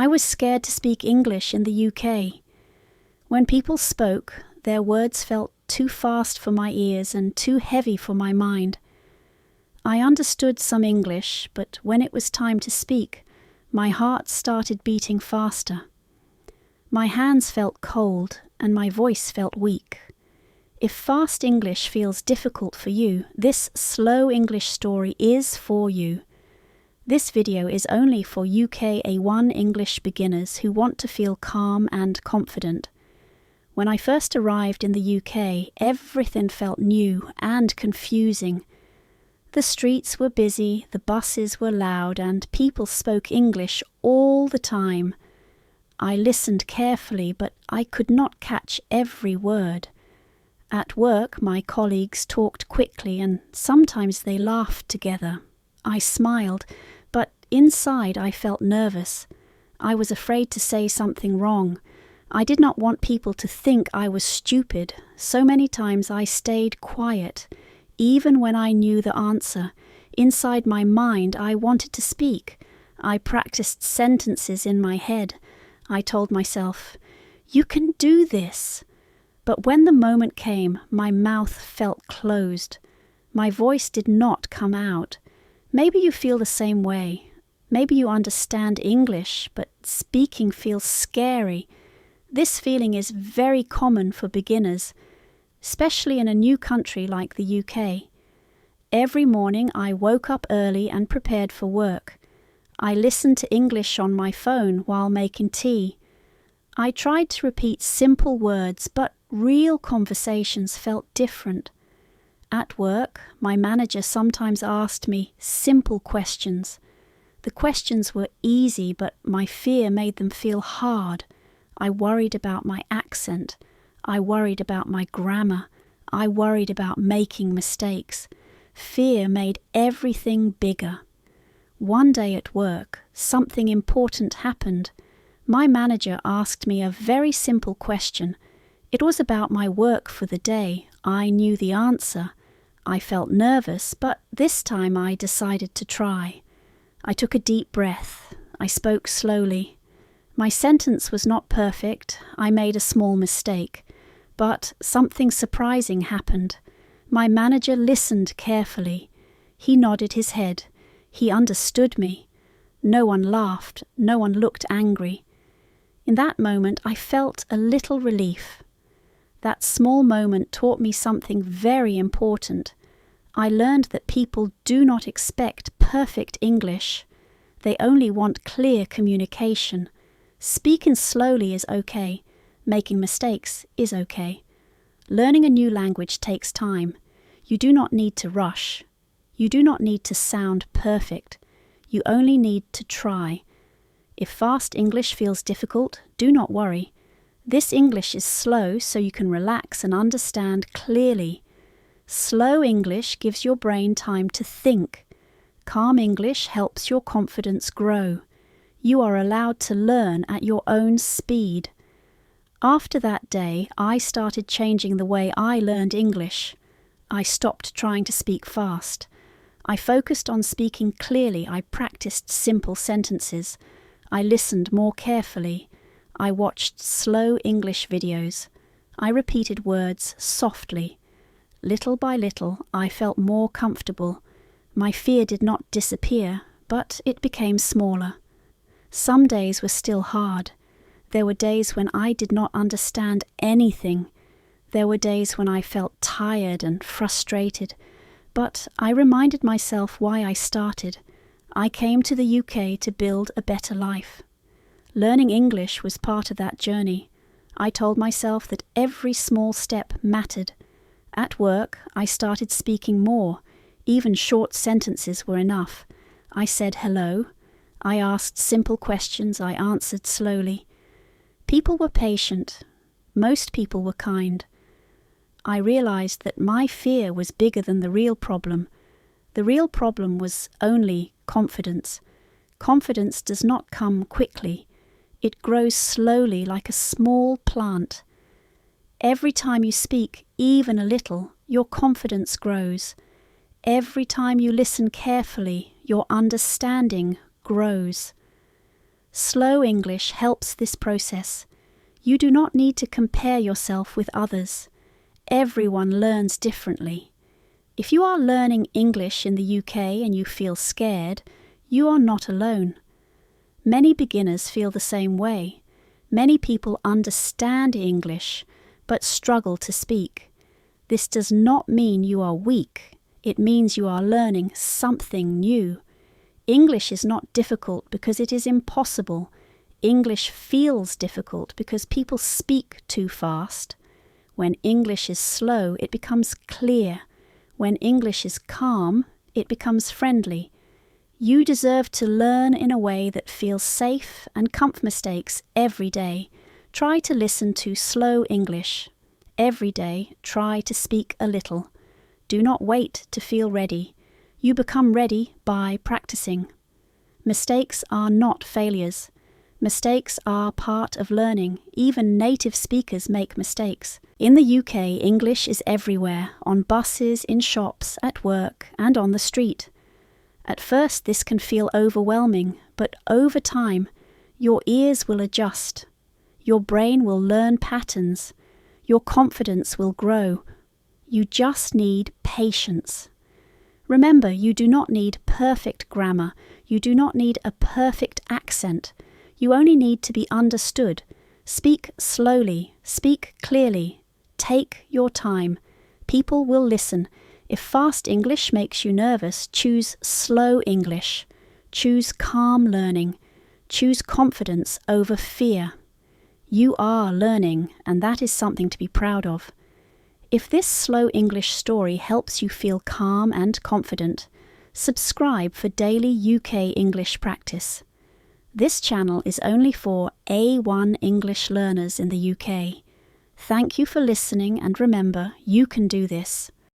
I was scared to speak English in the UK. When people spoke, their words felt too fast for my ears and too heavy for my mind. I understood some English, but when it was time to speak, my heart started beating faster. My hands felt cold and my voice felt weak. If fast English feels difficult for you, this slow English story is for you. This video is only for UK A1 English beginners who want to feel calm and confident. When I first arrived in the UK, everything felt new and confusing. The streets were busy, the buses were loud, and people spoke English all the time. I listened carefully, but I could not catch every word. At work, my colleagues talked quickly, and sometimes they laughed together. I smiled, but inside I felt nervous. I was afraid to say something wrong. I did not want people to think I was stupid. So many times I stayed quiet. Even when I knew the answer, inside my mind I wanted to speak. I practiced sentences in my head. I told myself, "You can do this." But when the moment came, my mouth felt closed. My voice did not come out. Maybe you feel the same way. Maybe you understand English, but speaking feels scary. This feeling is very common for beginners, especially in a new country like the UK. Every morning I woke up early and prepared for work. I listened to English on my phone while making tea. I tried to repeat simple words, but real conversations felt different. At work, my manager sometimes asked me simple questions. The questions were easy, but my fear made them feel hard. I worried about my accent. I worried about my grammar. I worried about making mistakes. Fear made everything bigger. One day at work, something important happened. My manager asked me a very simple question. It was about my work for the day. I knew the answer. I felt nervous, but this time I decided to try. I took a deep breath. I spoke slowly. My sentence was not perfect. I made a small mistake. But something surprising happened. My manager listened carefully. He nodded his head. He understood me. No one laughed. No one looked angry. In that moment, I felt a little relief. That small moment taught me something very important. I learned that people do not expect perfect English. They only want clear communication. Speaking slowly is okay. Making mistakes is okay. Learning a new language takes time. You do not need to rush. You do not need to sound perfect. You only need to try. If fast English feels difficult, do not worry. This English is slow so you can relax and understand clearly. Slow English gives your brain time to think. Calm English helps your confidence grow. You are allowed to learn at your own speed. After that day, I started changing the way I learned English. I stopped trying to speak fast. I focused on speaking clearly. I practiced simple sentences. I listened more carefully. I watched slow English videos. I repeated words softly. Little by little, I felt more comfortable. My fear did not disappear, but it became smaller. Some days were still hard. There were days when I did not understand anything. There were days when I felt tired and frustrated. But I reminded myself why I started. I came to the UK to build a better life. Learning English was part of that journey. I told myself that every small step mattered. At work, I started speaking more. Even short sentences were enough. I said hello. I asked simple questions. I answered slowly. People were patient. Most people were kind. I realized that my fear was bigger than the real problem. The real problem was only confidence. Confidence does not come quickly. It grows slowly like a small plant. Every time you speak, even a little, your confidence grows. Every time you listen carefully, your understanding grows. Slow English helps this process. You do not need to compare yourself with others. Everyone learns differently. If you are learning English in the UK and you feel scared, you are not alone. Many beginners feel the same way. Many people understand English, but struggle to speak. This does not mean you are weak. It means you are learning something new. English is not difficult because it is impossible. English feels difficult because people speak too fast. When English is slow, it becomes clear. When English is calm, it becomes friendly. You deserve to learn in a way that feels safe and make mistakes every day. Try to listen to slow English. Every day, try to speak a little. Do not wait to feel ready. You become ready by practicing. Mistakes are not failures. Mistakes are part of learning. Even native speakers make mistakes. In the UK, English is everywhere, on buses, in shops, at work, and on the street. At first, this can feel overwhelming, but over time, your ears will adjust. Your brain will learn patterns. Your confidence will grow. You just need patience. Remember, you do not need perfect grammar. You do not need a perfect accent. You only need to be understood. Speak slowly. Speak clearly. Take your time. People will listen. If fast English makes you nervous, choose slow English. Choose calm learning. Choose confidence over fear. You are learning, and that is something to be proud of. If this slow English story helps you feel calm and confident, subscribe for daily UK English practice. This channel is only for A1 English learners in the UK. Thank you for listening, and remember, you can do this.